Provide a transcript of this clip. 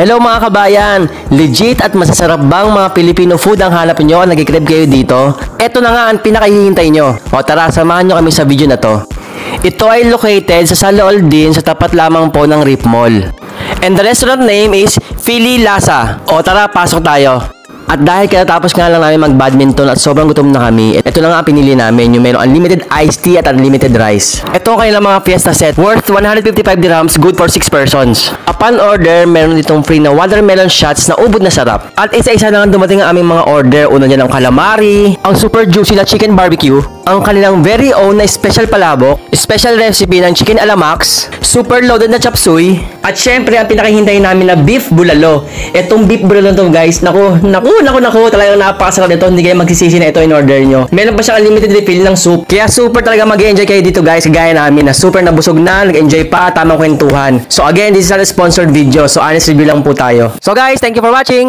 Hello mga kabayan! Legit at masasarap bang mga Filipino food ang hanap nyo at nag-crave kayo dito? Ito na nga ang pinakahihintay nyo. O tara, samahan nyo kami sa video na to. Ito ay located sa Salool din sa tapat lamang po ng Rip Mall. And the restaurant name is Philly Lasa. O tara, pasok tayo. At dahil katatapos nga lang namin mag-badminton at sobrang gutom na kami, ito na nga pinili namin, yung merong unlimited iced tea at unlimited rice. Ito ang kanilang mga fiesta set, worth 155 dirhams, good for 6 persons. Upon order, meron ditong free na watermelon shots na ubod na sarap. At isa-isa na nga dumating ang aming mga order. Una dyan ang calamari, ang super juicy na chicken barbecue, ang kanilang very own na special palabok, special recipe ng chicken alamax, super loaded na chop suey, at syempre ang pinakahintay namin na beef bulalo. Itong beef bulalo to guys, naku, talagang napakasarap nito. Hindi kayo magsisisi na ito in order nyo. Meron pa siyang unlimited refill ng soup. Kaya super talaga mag-enjoy kayo dito guys, gaya namin na super nabusog na, nag-enjoy pa, tamang kwentuhan. So again, this is not a sponsored video. So honest review lang po tayo. So guys, thank you for watching!